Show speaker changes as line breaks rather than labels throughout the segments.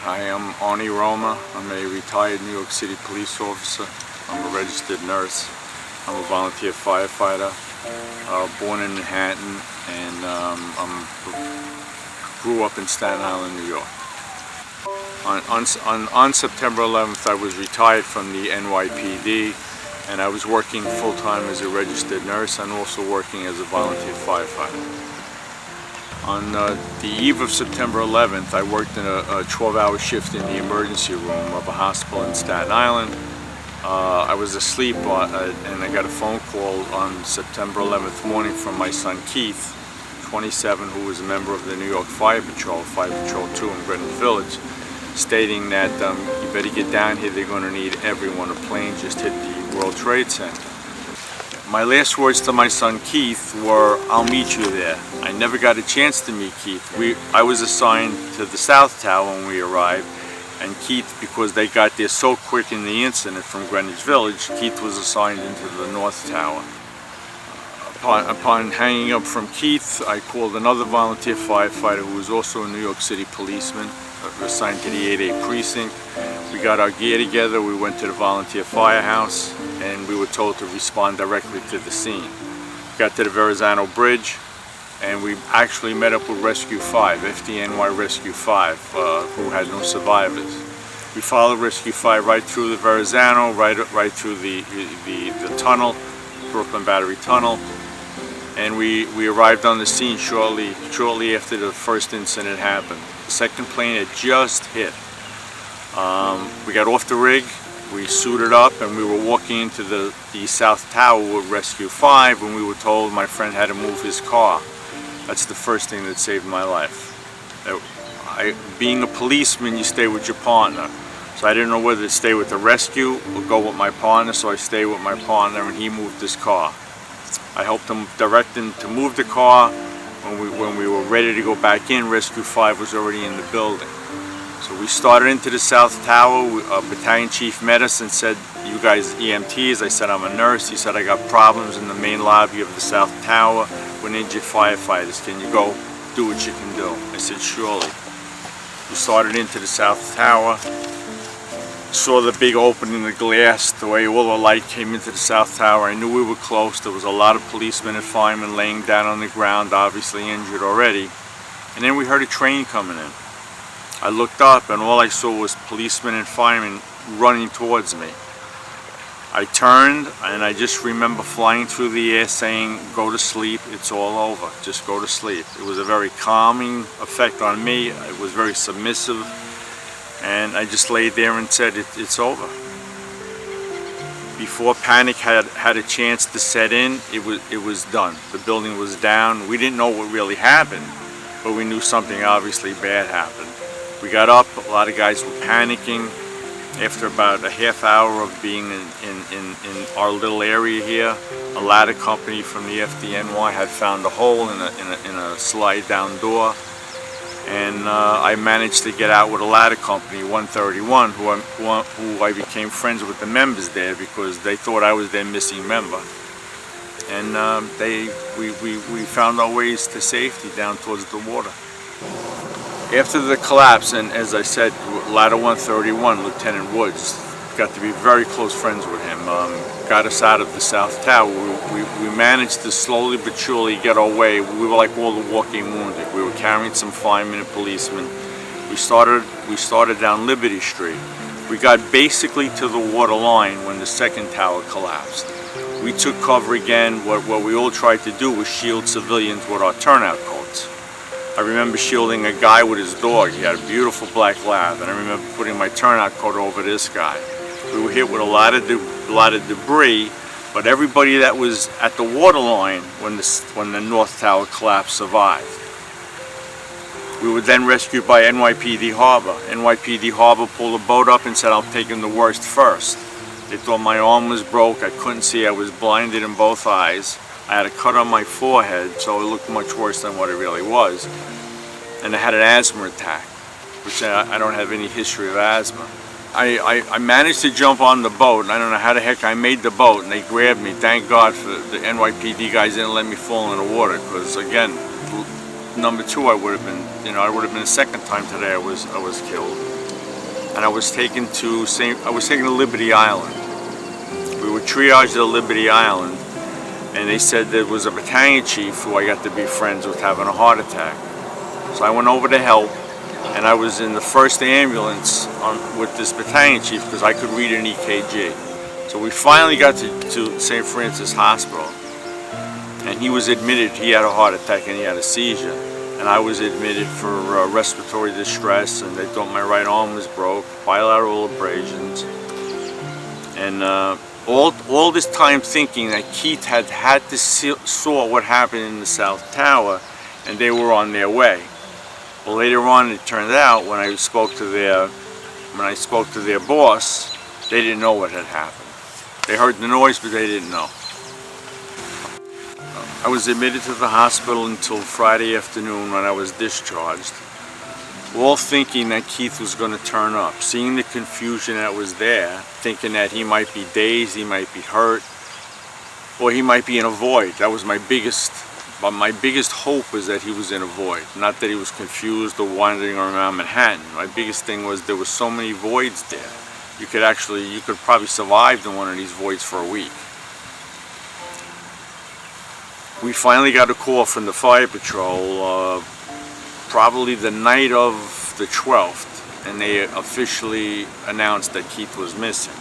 Hi, I'm Arnold Roma. I'm a retired New York City police officer. I'm a registered nurse. I'm a volunteer firefighter, born in Manhattan, and grew up in Staten Island, New York. On September 11th, I was retired from the NYPD, and I was working full-time as a registered nurse and also working as a volunteer firefighter. On the eve of September 11th, I worked in a 12-hour shift in the emergency room of a hospital in Staten Island. I was asleep and I got a phone call on September 11th morning from my son Keith, 27, who was a member of the New York Fire Patrol 2 in Brennan Village, stating that you better get down here, they're going to need everyone. A plane just hit the World Trade Center. My last words to my son Keith were, "I'll meet you there." I never got a chance to meet Keith. I was assigned to the South Tower when we arrived, and Keith, because they got there so quick in the incident from Greenwich Village, Keith was assigned into the North Tower. Upon hanging up from Keith, I called another volunteer firefighter who was also a New York City policeman, assigned to the 8A precinct. We got our gear together, we went to the volunteer firehouse, and we were told to respond directly to the scene. Got to the Verrazano Bridge, and we actually met up with Rescue 5, FDNY Rescue 5, who had no survivors. We followed Rescue 5 right through the Verrazano, right through the tunnel, Brooklyn Battery Tunnel, and we arrived on the scene shortly after the first incident happened. The second plane had just hit. We got off the rig, we suited up, and we were walking into the South Tower with Rescue 5 when we were told my friend had to move his car. That's the first thing that saved my life. Being a policeman, you stay with your partner. So I didn't know whether to stay with the rescue or go with my partner, so I stayed with my partner and he moved his car. I helped him direct him to move the car. When we were ready to go back in, Rescue 5 was already in the building. So we started into the South Tower. A battalion chief met us and said, "You guys EMTs?" I said, "I'm a nurse." He said, "I got problems in the main lobby of the South Tower with injured firefighters. Can you go do what you can do?" I said, "Surely." We started into the South Tower, saw the big opening in the glass, the way all the light came into the South Tower. I knew we were close. There was a lot of policemen and firemen laying down on the ground, obviously injured already. And then we heard a train coming in. I looked up and all I saw was policemen and firemen running towards me. I turned and I just remember flying through the air saying, "Go to sleep, it's all over, just go to sleep." It was a very calming effect on me. It was very submissive, and I just laid there and said, it's over. Before panic had a chance to set in, it was done. The building was down. We didn't know what really happened, but we knew something obviously bad happened. We got up, a lot of guys were panicking. After about a half hour of being in our little area here, a ladder company from the FDNY had found a hole in a slide down door, and I managed to get out with a ladder company, 131, who I became friends with the members there because they thought I was their missing member. And we found our ways to safety down towards the water. After the collapse, and as I said, Ladder 131, Lieutenant Woods, got to be very close friends with him, got us out of the South Tower. We managed to slowly but surely get our way. We were like all the walking wounded. We were carrying some firemen and policemen. We started down Liberty Street. We got basically to the water line when the second tower collapsed. We took cover again. What we all tried to do was shield civilians with our turnout coats. I remember shielding a guy with his dog. He had a beautiful black lab, and I remember putting my turnout coat over this guy. We were hit with a lot of debris, but everybody that was at the water line when the North Tower collapsed survived. We were then rescued by NYPD Harbor. NYPD Harbor pulled a boat up and said, "I'm taking the worst first." They thought my arm was broke. I couldn't see. I was blinded in both eyes. I had a cut on my forehead, so it looked much worse than what it really was. And I had an asthma attack, which I don't have any history of asthma. I managed to jump on the boat, and I don't know how the heck I made the boat, and they grabbed me. Thank God for the NYPD guys didn't let me fall in the water, because again, number two, I would have been the second time today I was killed. and I was taken to Liberty Island. We were triaged to Liberty Island, and they said there was a battalion chief who I got to be friends with having a heart attack. So I went over to help, and I was in the first ambulance with this battalion chief because I could read an EKG. So we finally got to St. Francis Hospital, and he was admitted. He had a heart attack and he had a seizure, and I was admitted for respiratory distress, and they thought my right arm was broke, bilateral abrasions, and all this time thinking that Keith had to saw what happened in the South Tower, and they were on their way. Well, later on, it turned out when I spoke to their boss, they didn't know what had happened. They heard the noise, but they didn't know. I was admitted to the hospital until Friday afternoon when I was discharged, all thinking that Keith was going to turn up, seeing the confusion that was there, thinking that he might be dazed, he might be hurt, or he might be in a void. That was my biggest hope, was that he was in a void, not that he was confused or wandering around Manhattan. My biggest thing was there were so many voids there. You could probably survive in one of these voids for a week. We finally got a call from the fire patrol probably the night of the 12th, and they officially announced that Keith was missing.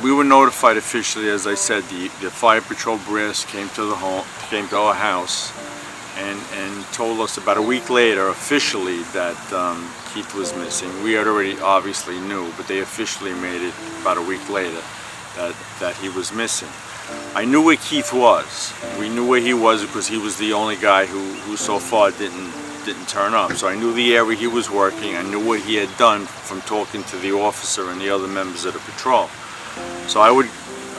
We were notified officially, as I said. The fire patrol brass came to our house, and told us about a week later officially that Keith was missing. We had already obviously knew, but they officially made it about a week later that he was missing. I knew where Keith was. We knew where he was because he was the only guy who so far didn't turn up. So I knew the area he was working. I knew what he had done from talking to the officer and the other members of the patrol. So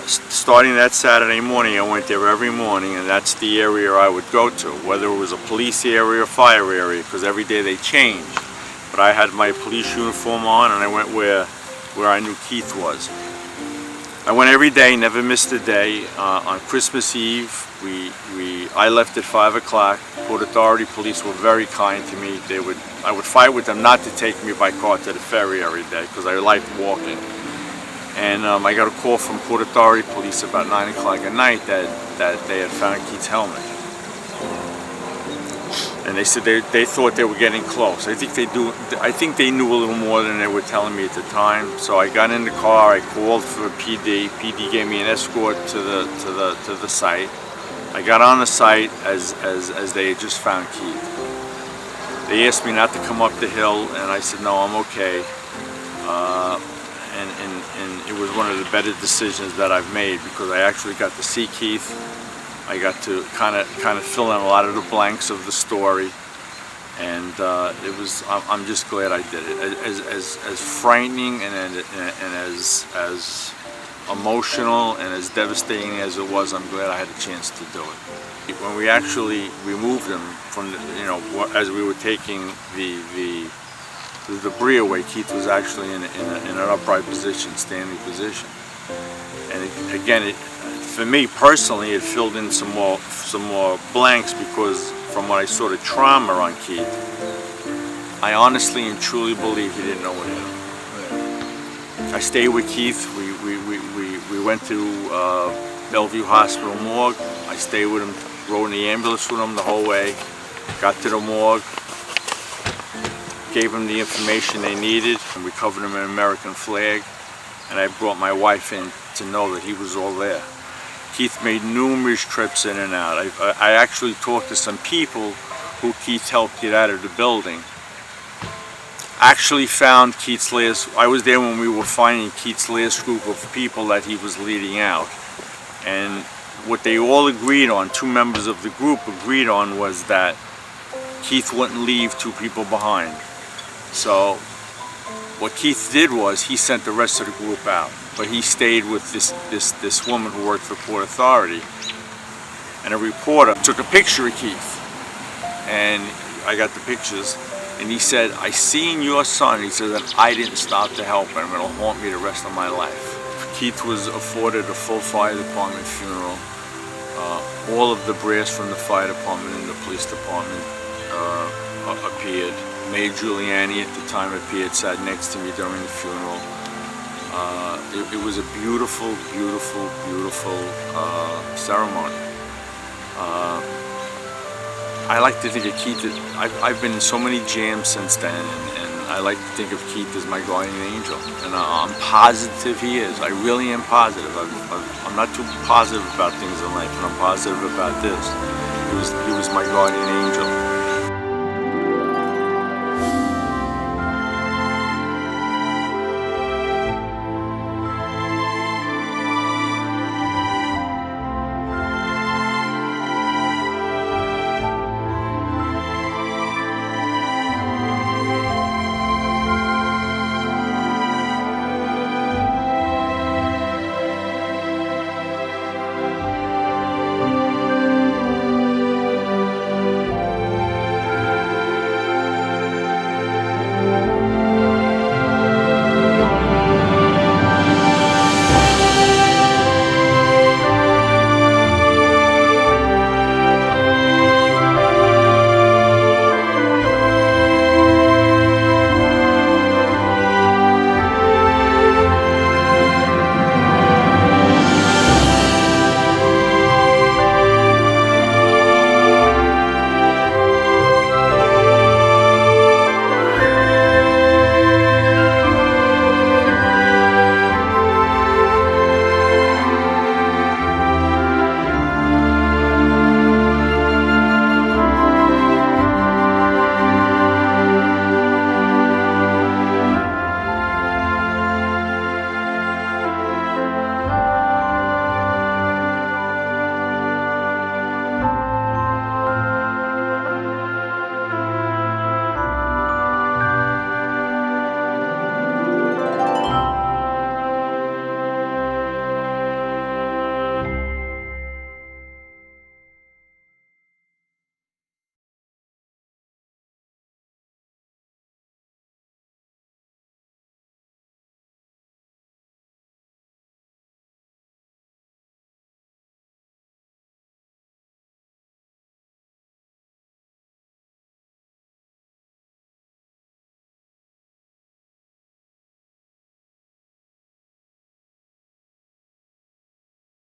starting that Saturday morning, I went there every morning, and that's the area I would go to, whether it was a police area or fire area, because every day they changed. But I had my police uniform on, and I went where I knew Keith was. I went every day, never missed a day. On Christmas Eve, I left at 5 o'clock. Port Authority police were very kind to me. I would fight with them not to take me by car to the ferry every day because I liked walking. And I got a call from Port Authority police about 9 o'clock at night that they had found Keith's helmet. And they said they thought they were getting close. I think they knew a little more than they were telling me at the time. So I got in the car. I called for PD. PD gave me an escort to the site. I got on the site as they had just found Keith. They asked me not to come up the hill, and I said no, I'm okay. And it was one of the better decisions that I've made, because I actually got to see Keith. I got to kind of fill in a lot of the blanks of the story, and I'm just glad I did it. As frightening and as emotional and as devastating as it was, I'm glad I had a chance to do it. When we actually removed him from as we were taking the debris away, Keith was actually in an upright position, standing position. And again, for me personally, it filled in some more blanks, because from what I saw the trauma on Keith, I honestly and truly believe he didn't know what hit him. I stayed with Keith. We went to Bellevue Hospital morgue. I stayed with him, rode in the ambulance with him the whole way. Got to the morgue, gave him the information they needed, and we covered him in an American flag. And I brought my wife in to know that he was all there. Keith made numerous trips in and out. I actually talked to some people who Keith helped get out of the building. Actually found Keith's last, I was there when we were finding Keith's last group of people that he was leading out. And what they all agreed on, two members of the group agreed on, was that Keith wouldn't leave two people behind. So what Keith did was he sent the rest of the group out, but he stayed with this woman who worked for Port Authority, and a reporter took a picture of Keith, and I got the pictures, and he said, "I seen your son," he said, "that I didn't stop to help him. It'll haunt me the rest of my life." Keith was afforded a full fire department funeral. All of the brass from the fire department and the police department appeared. Mayor Giuliani at the time appeared, sat next to me during the funeral. It was a beautiful, beautiful, beautiful ceremony. I like to think of Keith, I've been in so many jams since then, and I like to think of Keith as my guardian angel, and I'm positive he is. I really am positive. I'm not too positive about things in life, and I'm positive about this. He was my guardian angel.